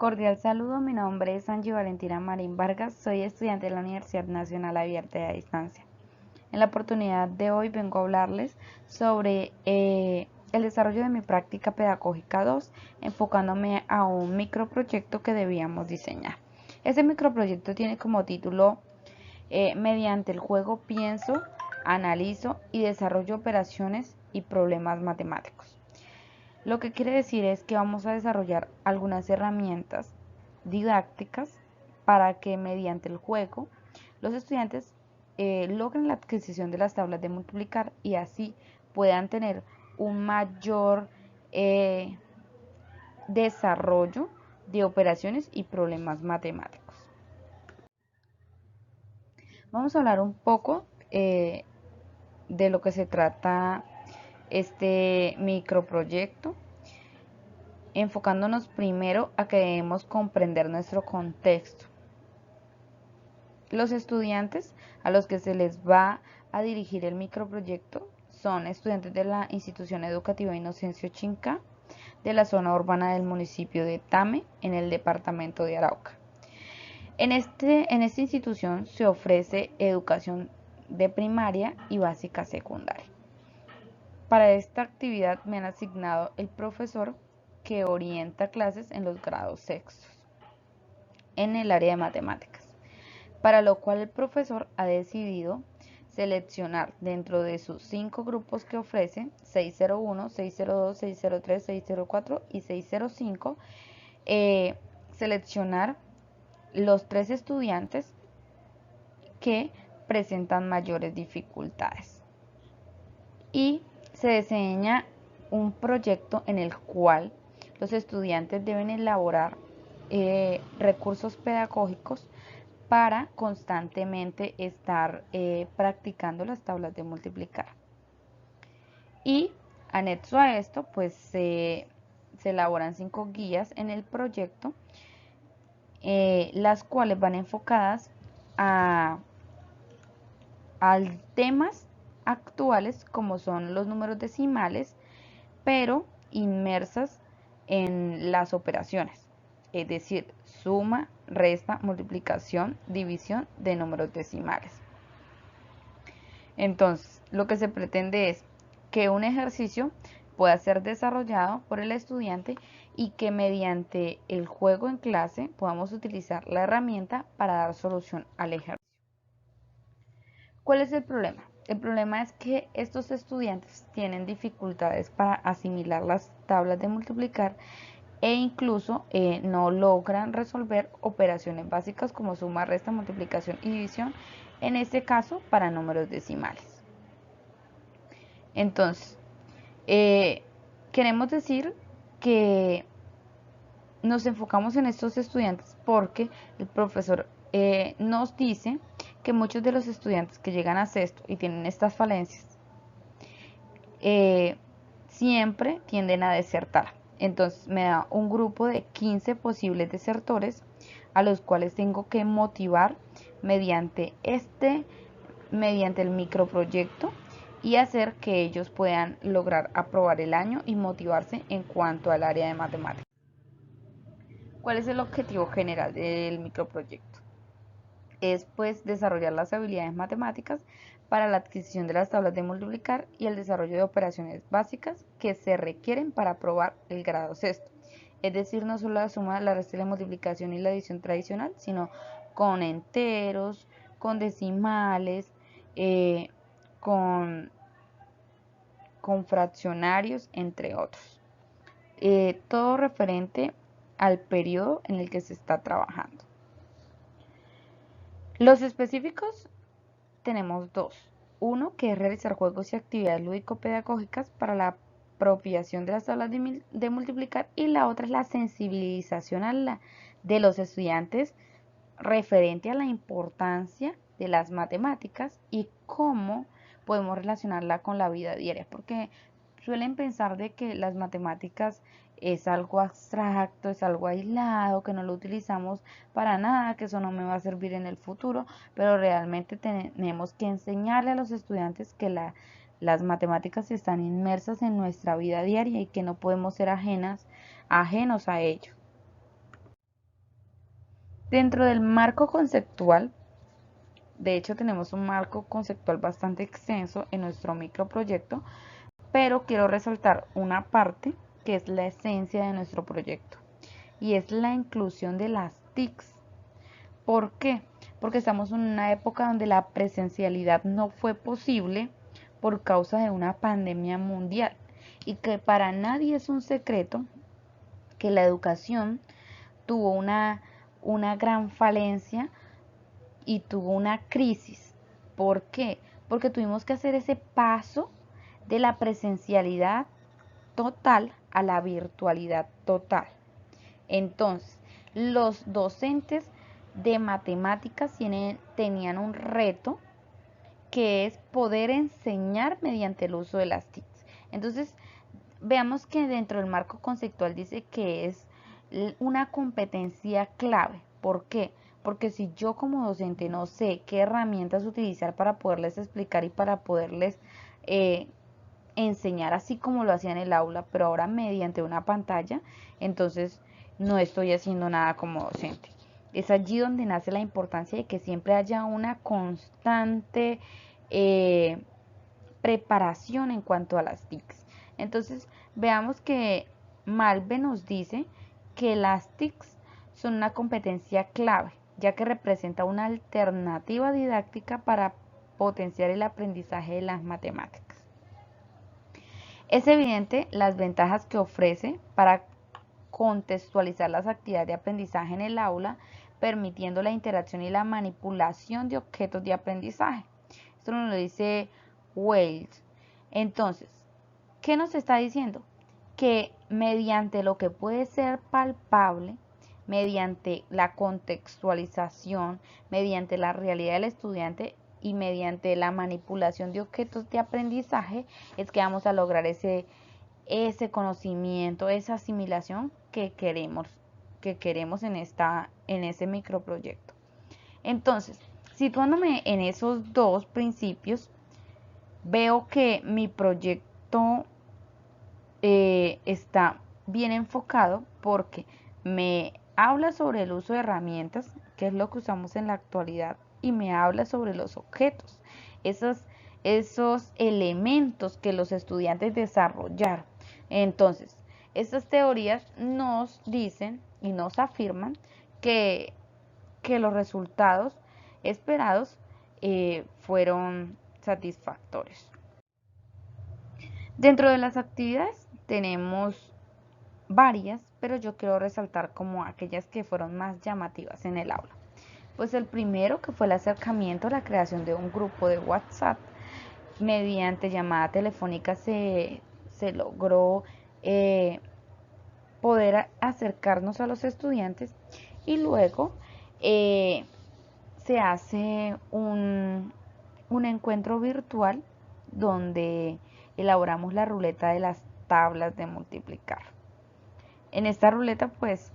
Cordial saludo, mi nombre es Angie Valentina Marín Vargas, soy estudiante de la Universidad Nacional Abierta y a Distancia. En la oportunidad de hoy vengo a hablarles sobre el desarrollo de mi práctica pedagógica 2, enfocándome a un microproyecto que debíamos diseñar. Este microproyecto tiene como título mediante el juego pienso, analizo y desarrollo operaciones y problemas matemáticos. Lo que quiere decir es que vamos a desarrollar algunas herramientas didácticas para que mediante el juego los estudiantes logren la adquisición de las tablas de multiplicar y así puedan tener un mayor desarrollo de operaciones y problemas matemáticos. Vamos a hablar un poco de lo que se trata este microproyecto, enfocándonos primero a que debemos comprender nuestro contexto. Los estudiantes a los que se les va a dirigir el microproyecto son estudiantes de la Institución Educativa Inocencio Chinca, de la zona urbana del municipio de Tame, en el departamento de Arauca. En esta institución se ofrece educación de primaria y básica secundaria. Para esta actividad me han asignado el profesor que orienta clases en los grados sextos en el área de matemáticas, para lo cual el profesor ha decidido seleccionar dentro de sus 5 grupos que ofrece, 601, 602, 603, 604 y 605, seleccionar los 3 estudiantes que presentan mayores dificultades. Y se diseña un proyecto en el cual los estudiantes deben elaborar recursos pedagógicos para constantemente estar practicando las tablas de multiplicar. Y anexo a esto, pues se elaboran 5 guías en el proyecto, las cuales van enfocadas a temas actuales como son los números decimales, pero inmersas en las operaciones, es decir, suma, resta, multiplicación, división de números decimales. Entonces, lo que se pretende es que un ejercicio pueda ser desarrollado por el estudiante y que mediante el juego en clase podamos utilizar la herramienta para dar solución al ejercicio. ¿Cuál es el problema? El problema es que estos estudiantes tienen dificultades para asimilar las tablas de multiplicar e incluso no logran resolver operaciones básicas como suma, resta, multiplicación y división, en este caso para números decimales. Entonces, queremos decir que nos enfocamos en estos estudiantes porque el profesor nos dice que muchos de los estudiantes que llegan a sexto y tienen estas falencias siempre tienden a desertar. Entonces me da un grupo de 15 posibles desertores a los cuales tengo que motivar mediante el microproyecto y hacer que ellos puedan lograr aprobar el año y motivarse en cuanto al área de matemáticas. ¿Cuál es el objetivo general del microproyecto? Es pues desarrollar las habilidades matemáticas para la adquisición de las tablas de multiplicar y el desarrollo de operaciones básicas que se requieren para aprobar el grado sexto. Es decir, no solo la suma, la resta, la multiplicación y la adición tradicional, sino con enteros, con decimales, con fraccionarios, entre otros. Todo referente al periodo en el que se está trabajando. Los específicos tenemos 2. Uno, que es realizar juegos y actividades lúdico-pedagógicas para la apropiación de las tablas de multiplicar, y la otra es la sensibilización de los estudiantes referente a la importancia de las matemáticas y cómo podemos relacionarla con la vida diaria, porque suelen pensar de que las matemáticas es algo abstracto, es algo aislado, que no lo utilizamos para nada, que eso no me va a servir en el futuro, pero realmente tenemos que enseñarle a los estudiantes que las matemáticas están inmersas en nuestra vida diaria y que no podemos ser ajenos a ello. Dentro del marco conceptual, de hecho tenemos un marco conceptual bastante extenso en nuestro microproyecto, pero quiero resaltar una parte que es la esencia de nuestro proyecto y es la inclusión de las TICs. ¿Por qué? Porque estamos en una época donde la presencialidad no fue posible por causa de una pandemia mundial y que para nadie es un secreto que la educación tuvo una gran falencia y tuvo una crisis. ¿Por qué? Porque tuvimos que hacer ese paso de la presencialidad total a la virtualidad total. Entonces, los docentes de matemáticas tenían un reto que es poder enseñar mediante el uso de las TICs. Entonces, veamos que dentro del marco conceptual dice que es una competencia clave. ¿Por qué? Porque si yo como docente no sé qué herramientas utilizar para poderles explicar y para poderles enseñar así como lo hacía en el aula, pero ahora mediante una pantalla, entonces no estoy haciendo nada como docente. Es allí donde nace la importancia de que siempre haya una constante preparación en cuanto a las TICs. Entonces, veamos que Malve nos dice que las TICs son una competencia clave, ya que representa una alternativa didáctica para potenciar el aprendizaje de las matemáticas. Es evidente las ventajas que ofrece para contextualizar las actividades de aprendizaje en el aula, permitiendo la interacción y la manipulación de objetos de aprendizaje. Esto nos lo dice Wales. Entonces, ¿qué nos está diciendo? Que mediante lo que puede ser palpable, mediante la contextualización, mediante la realidad del estudiante y mediante la manipulación de objetos de aprendizaje, es que vamos a lograr ese conocimiento, esa asimilación que queremos en ese microproyecto. Entonces, situándome en esos dos principios, veo que mi proyecto está bien enfocado porque me habla sobre el uso de herramientas, que es lo que usamos en la actualidad, y me habla sobre los objetos, esos elementos que los estudiantes desarrollaron. Entonces, estas teorías nos dicen y nos afirman que, los resultados esperados fueron satisfactorios. Dentro de las actividades tenemos varias, pero yo quiero resaltar como aquellas que fueron más llamativas en el aula. Pues el primero, que fue el acercamiento, la creación de un grupo de WhatsApp. Mediante llamada telefónica se logró poder acercarnos a los estudiantes y luego se hace un encuentro virtual donde elaboramos la ruleta de las tablas de multiplicar. En esta ruleta pues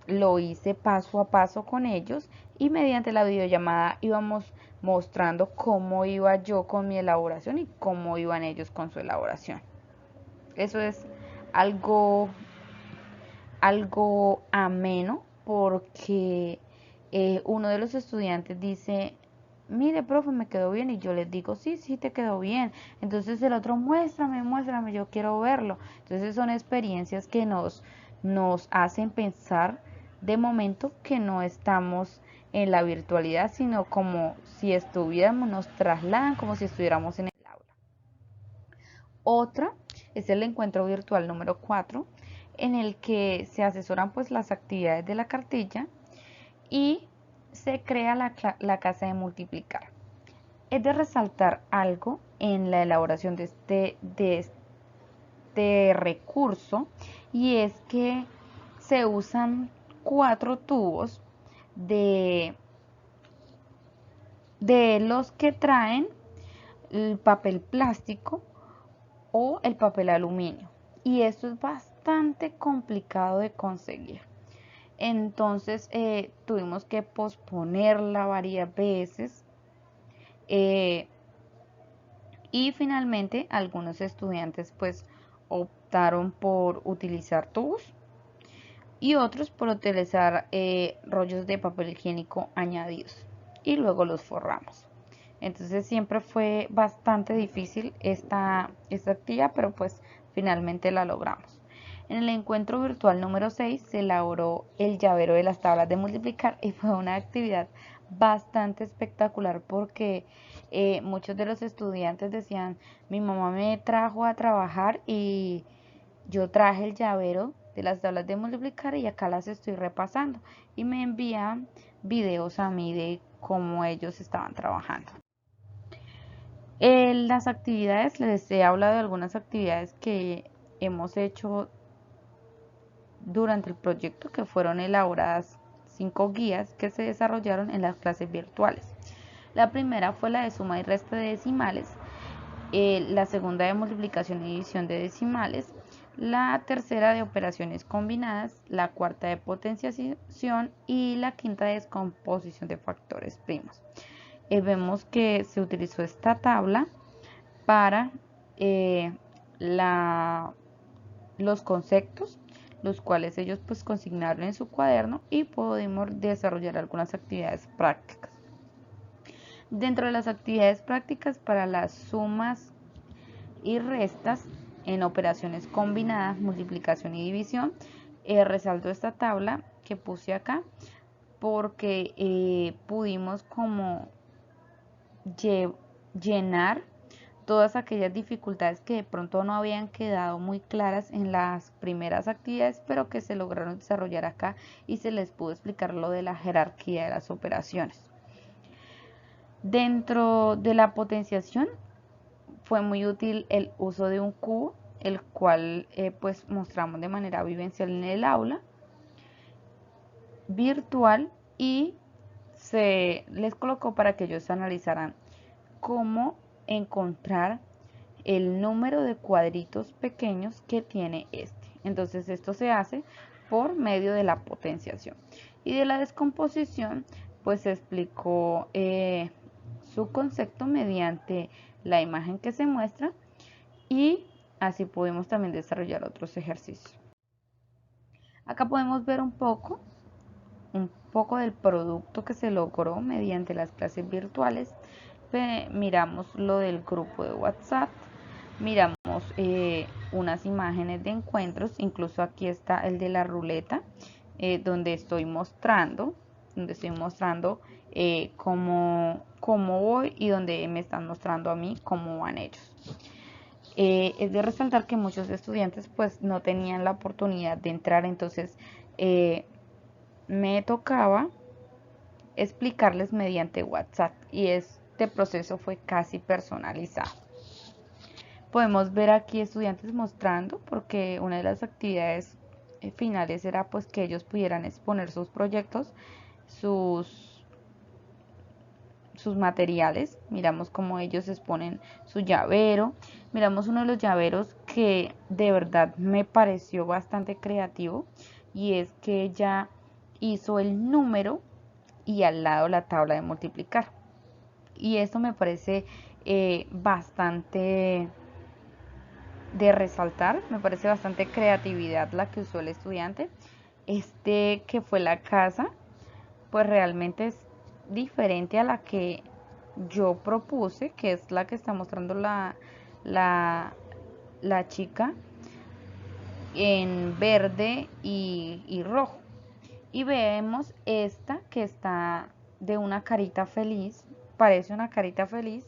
lo hice paso a paso con ellos y mediante la videollamada íbamos mostrando cómo iba yo con mi elaboración y cómo iban ellos con su elaboración. Eso es algo ameno porque uno de los estudiantes dice, mire, profe, me quedó bien, y yo les digo, sí, sí, te quedó bien. Entonces el otro, muéstrame, yo quiero verlo. Entonces son experiencias que nos hacen pensar de momento que no estamos en la virtualidad, sino como si estuviéramos, nos trasladan como si estuviéramos en el aula. Otra es el encuentro virtual número 4, en el que se asesoran pues las actividades de la cartilla y se crea la casa de multiplicar. Es de resaltar algo en la elaboración de este recurso, y es que se usan 4 tubos de los que traen el papel plástico o el papel aluminio, y esto es bastante complicado de conseguir. Entonces tuvimos que posponerla varias veces y finalmente algunos estudiantes pues optaron por utilizar tubos, y otros por utilizar rollos de papel higiénico añadidos y luego los forramos. Entonces siempre fue bastante difícil esta actividad, pero pues finalmente la logramos. En el encuentro virtual número 6 se elaboró el llavero de las tablas de multiplicar y fue una actividad bastante espectacular porque muchos de los estudiantes decían, mi mamá me trajo a trabajar y yo traje el llavero de las tablas de multiplicar y acá las estoy repasando y me envían videos a mí de cómo ellos estaban trabajando. Las actividades, les he hablado de algunas actividades que hemos hecho durante el proyecto, que fueron elaboradas 5 guías que se desarrollaron en las clases virtuales. La primera fue la de suma y resta de decimales, la segunda de multiplicación y división de decimales, la tercera de operaciones combinadas, la cuarta de potenciación y la quinta de descomposición de factores primos. Vemos que se utilizó esta tabla para los conceptos, los cuales ellos pues consignaron en su cuaderno y pudimos desarrollar algunas actividades prácticas. Dentro de las actividades prácticas para las sumas y restas en operaciones combinadas, multiplicación y división, resalto esta tabla que puse acá porque pudimos como llenar todas aquellas dificultades que de pronto no habían quedado muy claras en las primeras actividades, pero que se lograron desarrollar acá y se les pudo explicar lo de la jerarquía de las operaciones. Dentro de la potenciación fue muy útil el uso de un cubo, el cual pues mostramos de manera vivencial en el aula virtual y se les colocó para que ellos analizaran cómo encontrar el número de cuadritos pequeños que tiene este. Entonces esto se hace por medio de la potenciación. Y de la descomposición pues se explicó su concepto mediante la imagen que se muestra y así pudimos también desarrollar otros ejercicios. Acá podemos ver un poco del producto que se logró mediante las clases virtuales. Miramos lo del grupo de WhatsApp, miramos unas imágenes de encuentros, incluso aquí está el de la ruleta, donde estoy mostrando cómo voy y donde me están mostrando a mí cómo van ellos. Es de resaltar que muchos estudiantes pues no tenían la oportunidad de entrar, entonces me tocaba explicarles mediante WhatsApp y este proceso fue casi personalizado. Podemos ver aquí estudiantes mostrando, porque una de las actividades finales era pues que ellos pudieran exponer sus proyectos, sus materiales. Miramos cómo ellos exponen su llavero. Miramos uno de los llaveros que de verdad me pareció bastante creativo y es que ella hizo el número y al lado la tabla de multiplicar. Y esto me parece bastante de resaltar, me parece bastante creatividad la que usó el estudiante. Que fue la casa, pues realmente es diferente a la que yo propuse, que es la que está mostrando la chica en verde y rojo. Y vemos esta que está de una carita feliz, parece una carita feliz,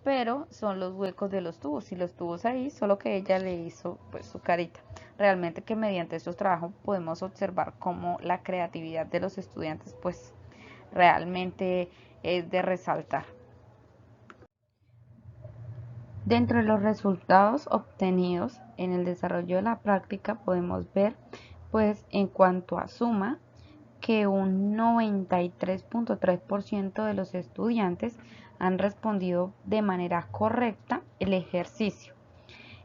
pero son los huecos de los tubos y los tubos ahí, solo que ella le hizo pues su carita. Realmente que mediante estos trabajos podemos observar cómo la creatividad de los estudiantes pues realmente es de resaltar. Dentro de los resultados obtenidos en el desarrollo de la práctica podemos ver pues en cuanto a suma que un 93.3% de los estudiantes han respondido de manera correcta el ejercicio.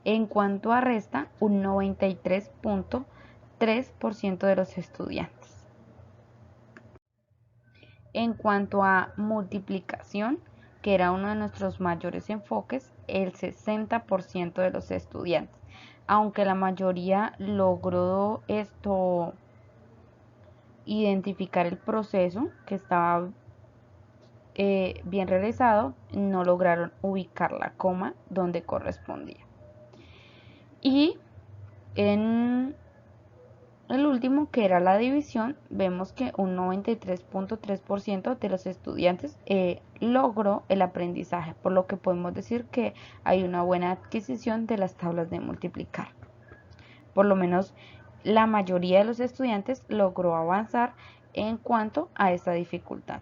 En cuanto a resta, un 93.3% de los estudiantes. En cuanto a multiplicación, que era uno de nuestros mayores enfoques, el 60% de los estudiantes. Aunque la mayoría logró esto identificar el proceso que estaba bien realizado, no lograron ubicar la coma donde correspondía. Y en el último, que era la división, vemos que un 93.3% de los estudiantes logró el aprendizaje, por lo que podemos decir que hay una buena adquisición de las tablas de multiplicar. Por lo menos la mayoría de los estudiantes logró avanzar en cuanto a esta dificultad.